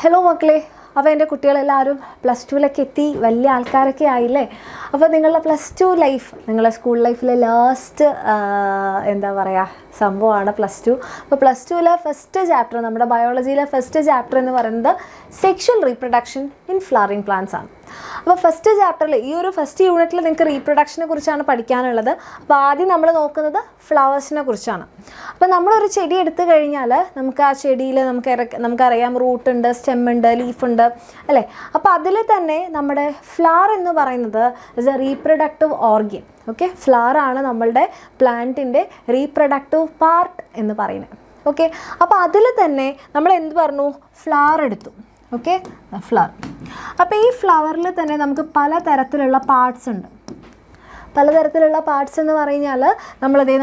Hello മക്കളെ, അപ്പോൾ എൻ്റെ കുട്ടികളെല്ലാവരും +2 എത്തി വലിയ ആൾക്കാരൊക്കെ ആയില്ലേ. അപ്പോൾ നിങ്ങളുടെ +2 ലൈഫ്, നിങ്ങളുടെ സ്കൂൾ ലൈഫിലെ ലാസ്റ്റ് എന്താ പറയുക സംഭവമാണ് +2. അപ്പോൾ +2ലെ ഫസ്റ്റ് ചാപ്റ്റർ, നമ്മുടെ ബയോളജിയിലെ ഫസ്റ്റ് ചാപ്റ്റർ എന്ന് പറയുന്നത് sexual reproduction in flowering plants ആണ്. അപ്പോൾ ഫസ്റ്റ് ചാപ്റ്ററിൽ, ഈ ഒരു ഫസ്റ്റ് യൂണിറ്റിൽ നിങ്ങൾക്ക് റീപ്രൊഡക്ഷനെ കുറിച്ചാണ് പഠിക്കാനുള്ളത്. അപ്പോൾ ആദ്യം നമ്മൾ നോക്കുന്നത് ഫ്ലവേഴ്സിനെ കുറിച്ചാണ്. അപ്പോൾ നമ്മളൊരു ചെടി എടുത്തു കഴിഞ്ഞാൽ നമുക്ക് ആ ചെടിയിൽ നമുക്കറിയാം റൂട്ട് ഉണ്ട്, സ്റ്റെം ഉണ്ട്, ലീഫ് ഉണ്ട് അല്ലേ. അപ്പോൾ അതിൽ തന്നെ നമ്മുടെ ഫ്ലവർ എന്ന് പറയുന്നത് is A reproductive organ. Okay, flower ആണ് നമ്മളുടെ പ്ലാന്റിൻ്റെ റീപ്രൊഡക്റ്റീവ് പാർട്ട് എന്ന് പറയുന്നത്. ഓക്കെ, അപ്പോൾ അതിൽ തന്നെ നമ്മൾ എന്ത് പറഞ്ഞു, ഫ്ലവർ എടുത്തു. Okay, flower. അപ്പോൾ ഈ ഫ്ലവറിൽ തന്നെ നമുക്ക് പലതരത്തിലുള്ള പാർട്സ് ഉണ്ട്. പലതരത്തിലുള്ള പാർട്സ് എന്ന് പറഞ്ഞാൽ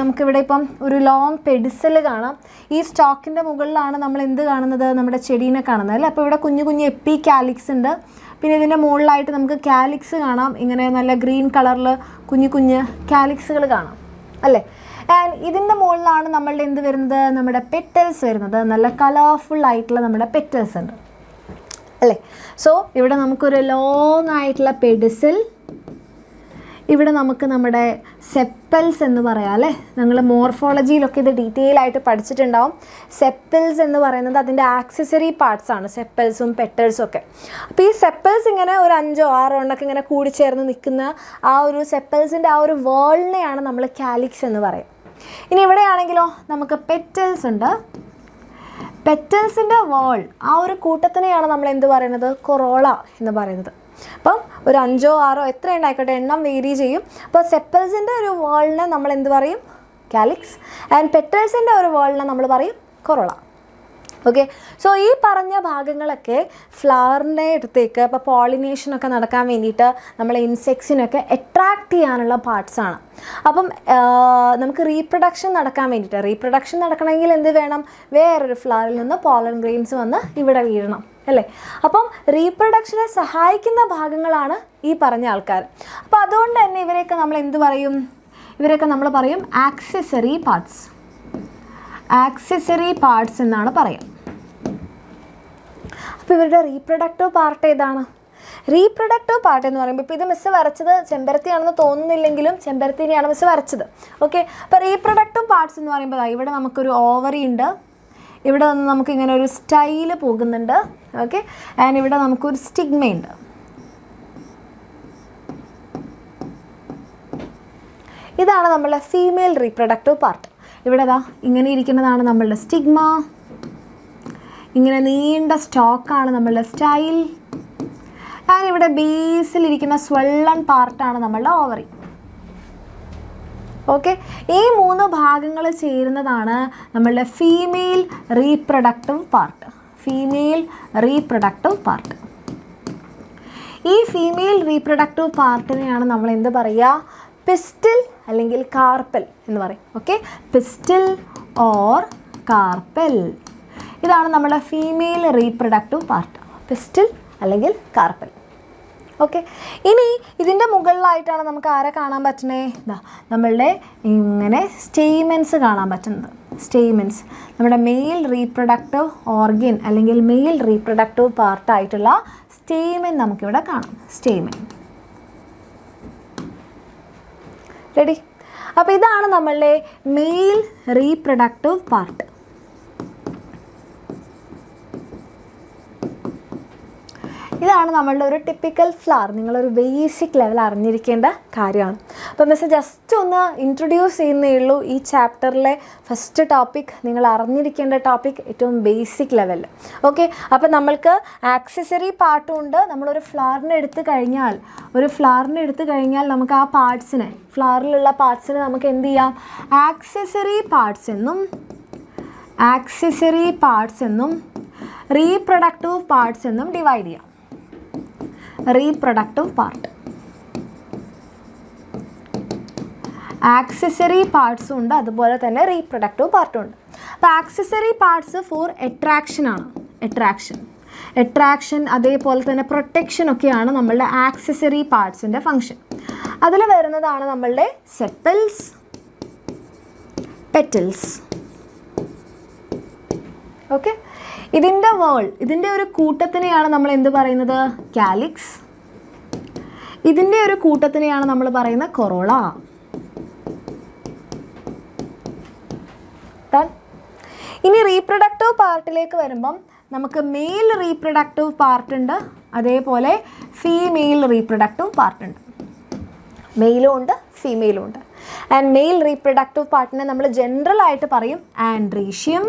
നമുക്കിവിടെ ഇപ്പം ഒരു ലോങ് പെഡിസൽ കാണാം. ഈ സ്റ്റോക്കിൻ്റെ മുകളിലാണ് നമ്മൾ എന്ത് കാണുന്നത്, നമ്മുടെ ചെടീനെ കാണുന്നത് അല്ലേ. അപ്പോൾ ഇവിടെ കുഞ്ഞു കുഞ്ഞു എപ്പി കാലിക്സ് ഉണ്ട്. പിന്നെ ഇതിൻ്റെ മുകളിലായിട്ട് നമുക്ക് കാലിക്സ് കാണാം. ഇങ്ങനെ നല്ല ഗ്രീൻ കളറിൽ കുഞ്ഞു കുഞ്ഞ് കാലിക്സുകൾ കാണാം അല്ലേ. ആൻഡ് ഇതിൻ്റെ മുകളിലാണ് നമ്മളുടെ എന്ത് വരുന്നത്, നമ്മുടെ പെറ്റൽസ് വരുന്നത്. നല്ല കളർഫുൾ ആയിട്ടുള്ള നമ്മുടെ പെറ്റൽസ് ഉണ്ട് അല്ലേ. സോ ഇവിടെ നമുക്കൊരു ലോങ് ആയിട്ടുള്ള പെഡിസിൽ, ഇവിടെ നമുക്ക് നമ്മുടെ സെപ്പൽസ് എന്ന് പറയാം അല്ലേ. ഞങ്ങൾ മോർഫോളജിയിലൊക്കെ ഇത് ഡീറ്റെയിൽ ആയിട്ട് പഠിച്ചിട്ടുണ്ടാവും. സെപ്പൽസ് എന്ന് പറയുന്നത് അതിൻ്റെ ആക്സസറി പാർട്സ് ആണ്, സെപ്പൽസും പെറ്റൽസും ഒക്കെ. അപ്പോൾ ഈ സെപ്പൽസ് ഇങ്ങനെ ഒരു 5 or 6 എണ്ണമൊക്കെ ഇങ്ങനെ കൂടിച്ചേർന്ന് നിൽക്കുന്ന ആ ഒരു സെപ്പൽസിൻ്റെ ആ ഒരു വേൾഡിനെയാണ് നമ്മൾ കാലിക്സ് എന്ന് പറയും. ഇനി ഇവിടെയാണെങ്കിലോ നമുക്ക് പെറ്റൽസ് ഉണ്ട്. പെറ്റൽസിൻ്റെ വേൾ, ആ ഒരു കൂട്ടത്തിനെയാണ് നമ്മൾ എന്ത് പറയുന്നത്, കൊറോള എന്ന് പറയുന്നത്. അപ്പം ഒരു 5 or 6 എത്ര ഉണ്ടായിക്കോട്ടെ, എണ്ണം വേരി ചെയ്യും. അപ്പോൾ സെപ്പൽസിൻ്റെ ഒരു വേളിനെ നമ്മൾ എന്ത് പറയും, കാലിക്സ്. ആൻഡ് പെറ്റൽസിൻ്റെ ഒരു വേളിനെ നമ്മൾ പറയും കൊറോള. ഓക്കെ, സോ ഈ പറഞ്ഞ ഭാഗങ്ങളൊക്കെ ഫ്ലവറിൻ്റെ അടുത്തേക്ക് ഇപ്പോൾ പോളിനേഷനൊക്കെ നടക്കാൻ വേണ്ടിയിട്ട് നമ്മളെ ഇൻസെക്ട്സിനൊക്കെ അട്രാക്റ്റ് ചെയ്യാനുള്ള പാർട്സാണ്. അപ്പം നമുക്ക് റീപ്രൊഡക്ഷൻ നടക്കാൻ വേണ്ടിയിട്ട്, റീപ്രൊഡക്ഷൻ നടക്കണമെങ്കിൽ എന്ത് വേണം, വേറൊരു ഫ്ലവറിൽ നിന്ന് പോളൻ ഗ്രെയിൻസ് വന്ന് ഇവിടെ വീഴണം അല്ലേ. അപ്പം റീപ്രൊഡക്ഷനെ സഹായിക്കുന്ന ഭാഗങ്ങളാണ് ഈ പറഞ്ഞ ആൾക്കാർ. അപ്പോൾ അതുകൊണ്ട് തന്നെ ഇവരെയൊക്കെ നമ്മൾ എന്ത് പറയും, ഇവരൊക്കെ നമ്മൾ പറയും ആക്സസറി പാർട്സ്. ആക്സസറി പാർട്സ് എന്നാണ് പറയുക. അപ്പോൾ ഇവരുടെ റീപ്രൊഡക്റ്റീവ് പാർട്ട് ഏതാണ്? റീപ്രൊഡക്റ്റീവ് പാർട്ട് എന്ന് പറയുമ്പോൾ, ഇപ്പോൾ ഇത് മിസ്സ് വരച്ചത് ചെമ്പരത്തിയാണെന്ന് തോന്നുന്നില്ലെങ്കിലും ചെമ്പരത്തിനെയാണ് മിസ്സ് വരച്ചത്. ഓക്കെ, അപ്പോൾ റീപ്രൊഡക്റ്റീവ് പാർട്സ് എന്ന് പറയുമ്പോൾ ഇവിടെ നമുക്കൊരു ഓവറി ഉണ്ട്. ഇവിടെ നിന്ന് നമുക്കിങ്ങനെ ഒരു സ്റ്റൈല് പോകുന്നുണ്ട്. ഓക്കെ, ആൻഡ് ഇവിടെ നമുക്കൊരു സ്റ്റിഗ്മയുണ്ട്. ഇതാണ് നമ്മളുടെ ഫീമെയിൽ റീപ്രൊഡക്റ്റീവ് പാർട്ട്. ഇവിടെ ഇങ്ങനെ ഇരിക്കുന്നതാണ് നമ്മളുടെ സ്റ്റിഗ്മ. ഇങ്ങനെ നീണ്ട സ്റ്റോക്കാണ് നമ്മളുടെ സ്റ്റൈൽ. ആൻഡ് ഇവിടെ ബേസിലിരിക്കുന്ന സ്വെള്ളൺ പാർട്ടാണ് നമ്മളുടെ ഓവറി. ഓക്കെ, ഈ 3 ഭാഗങ്ങൾ ചേരുന്നതാണ് നമ്മളുടെ female reproductive part. Female reproductive part. ഈ ഫീമെയിൽ റീപ്രൊഡക്റ്റീവ് പാർട്ടിനെയാണ് നമ്മൾ എന്ത് പറയുക, പിസ്റ്റൽ അല്ലെങ്കിൽ കാർപ്പൽ എന്ന് പറയും. ഓക്കെ, പിസ്റ്റൽ ഓർ കാർപ്പൽ, ഇതാണ് നമ്മുടെ ഫീമെയിൽ റീപ്രൊഡക്റ്റീവ് പാർട്ട്, പിസ്റ്റൽ അല്ലെങ്കിൽ കാർപ്പൽ. ഓക്കെ, ഇനി ഇതിൻ്റെ മുകളിലായിട്ടാണ് നമുക്ക് ആരെ കാണാൻ പറ്റുന്നത്, നമ്മളുടെ ഇങ്ങനെ സ്റ്റേമെൻസ് കാണാൻ പറ്റുന്നത്. സ്റ്റേമെൻസ് നമ്മുടെ മെയിൽ റീപ്രൊഡക്റ്റീവ് ഓർഗൻ അല്ലെങ്കിൽ മെയിൽ റീപ്രൊഡക്റ്റീവ് പാർട്ടായിട്ടുള്ള സ്റ്റേമെൻ നമുക്കിവിടെ കാണാം. സ്റ്റേമെൻ റെഡി. അപ്പോൾ ഇതാണ് നമ്മളുടെ മെയിൽ റീപ്രൊഡക്റ്റീവ് പാർട്ട്. ഇതാണ് നമ്മളുടെ ഒരു ടിപ്പിക്കൽ ഫ്ലവർ. നിങ്ങളൊരു ബേസിക് ലെവൽ അറിഞ്ഞിരിക്കേണ്ട കാര്യമാണ്. അപ്പോൾ മിസ് ജസ്റ്റ് ഒന്ന് ഇൻട്രൊഡ്യൂസ് ചെയ്യുന്നേ ഉള്ളൂ. ഈ ചാപ്റ്ററിലെ ഫസ്റ്റ് ടോപ്പിക്, നിങ്ങൾ അറിഞ്ഞിരിക്കേണ്ട ടോപ്പിക് ഏറ്റവും ബേസിക് ലെവലിൽ. ഓക്കെ, അപ്പോൾ നമ്മൾക്ക് ആക്സസറി പാർട്ടും ഉണ്ട്. നമ്മളൊരു ഫ്ലവറിനെ എടുത്തു കഴിഞ്ഞാൽ നമുക്ക് ആ പാർട്സിനെ, ഫ്ലവറിലുള്ള പാർട്സിനെ നമുക്ക് എന്ത് ചെയ്യാം, ആക്സസറി പാർട്സ് എന്നും റീപ്രൊഡക്റ്റീവ് പാർട്സ് എന്നും ഡിവൈഡ് ചെയ്യാം. റീപ്രൊഡക്റ്റീവ് പാർട്ട്, ആക്സസറി പാർട്സും ഉണ്ട്, അതുപോലെ തന്നെ റീപ്രൊഡക്റ്റീവ് പാർട്ടും ഉണ്ട്. അപ്പോൾ ആക്സസറി പാർട്സ് ഫോർ അട്രാക്ഷൻ ആണ്. അട്രാക്ഷൻ അതേപോലെ തന്നെ പ്രൊട്ടക്ഷൻ ഒക്കെയാണ് നമ്മളുടെ ആക്സസറി പാർട്സിൻ്റെ ഫങ്ഷൻ. അതിൽ വരുന്നതാണ് നമ്മളുടെ സെപ്പൽസ്, പെറ്റൽസ്. ഓക്കെ, ഇതിൻ്റെ ഒരു കൂട്ടത്തിനെയാണ് നമ്മൾ എന്ത് പറയുന്നത്? കാലിക്സ്. ഇതിൻ്റെ ഒരു കൂട്ടത്തിനെയാണ് നമ്മൾ പറയുന്നത് കൊറോള. ഇനി റീപ്രൊഡക്റ്റീവ് പാർട്ടിലേക്ക് വരുമ്പം നമുക്ക് മെയിൽ റീപ്രൊഡക്റ്റീവ് പാർട്ട് ഉണ്ട്, അതേപോലെ ഫീമെയിൽ റീപ്രൊഡക്റ്റീവ് പാർട്ട് ഉണ്ട്. മെയിലും ഉണ്ട്, ഫീമെയിലും ഉണ്ട്. ആൻഡ് മെയിൽ റീപ്രൊഡക്റ്റീവ് പാർട്ടിനെ നമ്മൾ ജനറൽ ആയിട്ട് പറയും ആൻഡ്രീഷ്യം.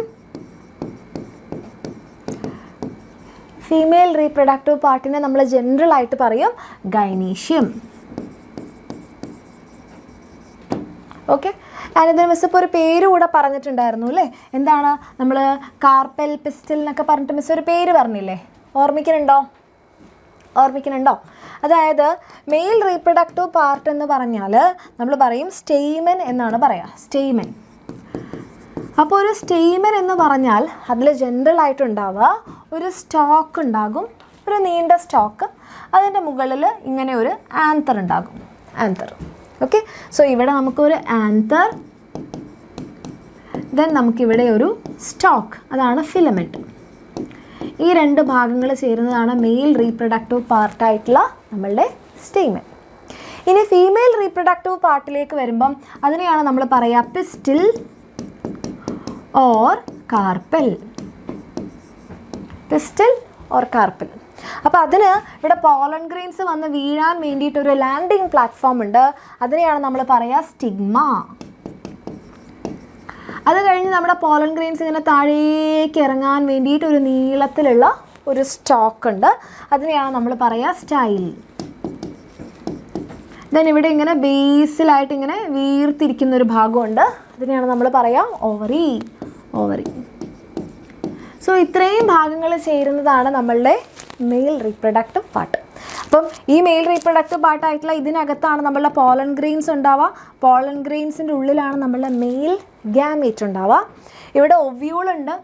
ഫീമെയിൽ റീപ്രൊഡക്റ്റീവ് പാർട്ടിനെ നമ്മൾ ജനറൽ ആയിട്ട് പറയും ഗൈനീഷ്യം. ഓക്കെ, ഞാനിതിന് മിസ് ഇപ്പോൾ ഒരു പേര് കൂടെ പറഞ്ഞിട്ടുണ്ടായിരുന്നു അല്ലേ? എന്താണ്? നമ്മൾ കാർപ്പൽ, പിസ്റ്റൽ എന്നൊക്കെ പറഞ്ഞിട്ട് മിസ് ഒരു പേര് പറഞ്ഞില്ലേ? ഓർമ്മിക്കുന്നുണ്ടോ? അതായത് മെയിൽ റീപ്രൊഡക്റ്റീവ് പാർട്ട് എന്ന് പറഞ്ഞാൽ നമ്മൾ പറയും സ്റ്റെയ്മൻ എന്നാണ് പറയുക. സ്റ്റെയ്മൻ. അപ്പോൾ ഒരു സ്റ്റെയ്മൻ എന്ന് പറഞ്ഞാൽ അതിൽ ജനറൽ ആയിട്ടുണ്ടാവുക ഒരു സ്റ്റോക്ക് ഉണ്ടാകും, ഒരു നീണ്ട സ്റ്റോക്ക്. അതിൻ്റെ മുകളിൽ ഇങ്ങനെ ഒരു ആന്തർ ഉണ്ടാകും. ആന്തർ. ഓക്കെ, സോ ഇവിടെ നമുക്കൊരു ആന്തർ, ദെൻ നമുക്കിവിടെ ഒരു സ്റ്റോക്ക്, അതാണ് ഫിലമെൻറ്റ്. ഈ രണ്ട് ഭാഗങ്ങൾ ചേരുന്നതാണ് മെയിൽ റീപ്രൊഡക്റ്റീവ് പാർട്ടായിട്ടുള്ള നമ്മളുടെ സ്റ്റെയ്മൻ. ഇനി ഫീമെയിൽ റീപ്രൊഡക്റ്റീവ് പാർട്ടിലേക്ക് വരുമ്പം അതിനെയാണ് നമ്മൾ പറയുക pistil or carpal. Pistil or carpal. അപ്പോൾ അതിന് ഇവിടെ പോളൻ ഗ്രെയിൻസ് വന്ന് വീഴാൻ വേണ്ടിയിട്ടൊരു ലാൻഡിങ് പ്ലാറ്റ്ഫോം ഉണ്ട്, അതിനെയാണ് നമ്മൾ പറയുക സ്റ്റിഗ്മ. അത് കഴിഞ്ഞ് നമ്മുടെ പോളൻ ഗ്രെയിൻസ് ഇങ്ങനെ താഴേക്ക് ഇറങ്ങാൻ വേണ്ടിയിട്ട് ഒരു നീളത്തിലുള്ള ഒരു സ്റ്റോക്ക് ഉണ്ട്, അതിനെയാണ് നമ്മൾ പറയുക സ്റ്റൈൽ. ദെൻ ഇവിടെ ഇങ്ങനെ ബേസിലായിട്ട് ഇങ്ങനെ വീർത്തിരിക്കുന്നൊരു ഭാഗമുണ്ട്, അതിനെയാണ് നമ്മൾ പറയുക ഓവറി. സോ ഇത്രയും ഭാഗങ്ങൾ ചേരുന്നതാണ് നമ്മളുടെ മെയിൽ റീപ്രൊഡക്റ്റീവ് പാർട്ട്. അപ്പം ഈ മെയിൽ റീപ്രൊഡക്റ്റീവ് പാർട്ടായിട്ടുള്ള ഇതിനകത്താണ് നമ്മളുടെ പോളൻ ഗ്രെയിൻസ് ഉണ്ടാവുക. പോളൻ ഗ്രെയിൻസിൻ്റെ ഉള്ളിലാണ് നമ്മളുടെ മെയിൽ ഗാമേറ്റ് ഉണ്ടാവുക. ഇവിടെ ഒവ്യൂൾ ഉണ്ട്,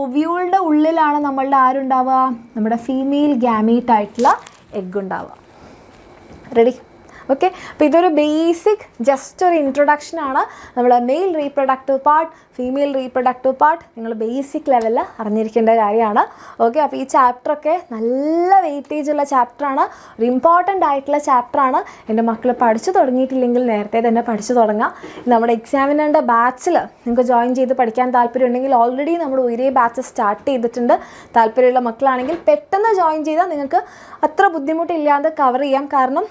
ഒവ്യൂളിൻ്റെ ഉള്ളിലാണ് നമ്മളുടെ ആരുണ്ടാവുക? നമ്മുടെ ഫീമെയിൽ ഗാമേറ്റ് ആയിട്ടുള്ള എഗ് ഉണ്ടാവുക. റെഡി? ഓക്കെ, അപ്പോൾ ഇതൊരു ബേസിക് ജസ്റ്റ് ഒരു ഇൻട്രൊഡക്ഷനാണ്. നമ്മൾ mail reproductive part, female reproductive part നിങ്ങൾ ബേസിക് ലെവലിൽ അറിഞ്ഞിരിക്കേണ്ട കാര്യമാണ്. ഓക്കെ, അപ്പോൾ ഈ ചാപ്റ്ററൊക്കെ നല്ല വെയിറ്റേജ് ഉള്ള ചാപ്റ്ററാണ്, ഒരു ഇമ്പോർട്ടൻ്റ് ആയിട്ടുള്ള ചാപ്റ്ററാണ്. എൻ്റെ മക്കൾ പഠിച്ചു തുടങ്ങിയിട്ടില്ലെങ്കിൽ നേരത്തെ തന്നെ പഠിച്ചു തുടങ്ങാം. നമ്മുടെ എക്സാമിനറിൻ്റെ ബാച്ചിൽ നിങ്ങൾക്ക് ജോയിൻ ചെയ്ത് പഠിക്കാൻ താല്പര്യമുണ്ടെങ്കിൽ ഓൾറെഡി നമ്മൾ ഒരേ ബാച്ച് സ്റ്റാർട്ട് ചെയ്തിട്ടുണ്ട്. താല്പര്യമുള്ള മക്കളാണെങ്കിൽ പെട്ടെന്ന് ജോയിൻ ചെയ്താൽ നിങ്ങൾക്ക് അത്ര ബുദ്ധിമുട്ടില്ലാതെ കവർ ചെയ്യാം. കാരണം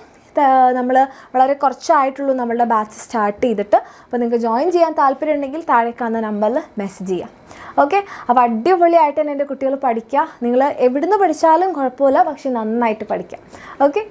നമ്മൾ വളരെ കുറച്ചായിട്ടുള്ളൂ നമ്മളുടെ ബാച്ച് സ്റ്റാർട്ട് ചെയ്തിട്ട്. അപ്പോൾ നിങ്ങൾക്ക് ജോയിൻ ചെയ്യാൻ താല്പര്യമുണ്ടെങ്കിൽ താഴെ കാണുന്ന നമ്പറിൽ മെസ്സേജ് ചെയ്യാം. ഓക്കെ, അപ്പോൾ അടിപൊളിയായിട്ട് തന്നെ എൻ്റെ കുട്ടികൾ പഠിക്കുക. നിങ്ങൾ എവിടുന്ന് പഠിച്ചാലും കുഴപ്പമില്ല, പക്ഷേ നന്നായിട്ട് പഠിക്കാം. ഓക്കെ.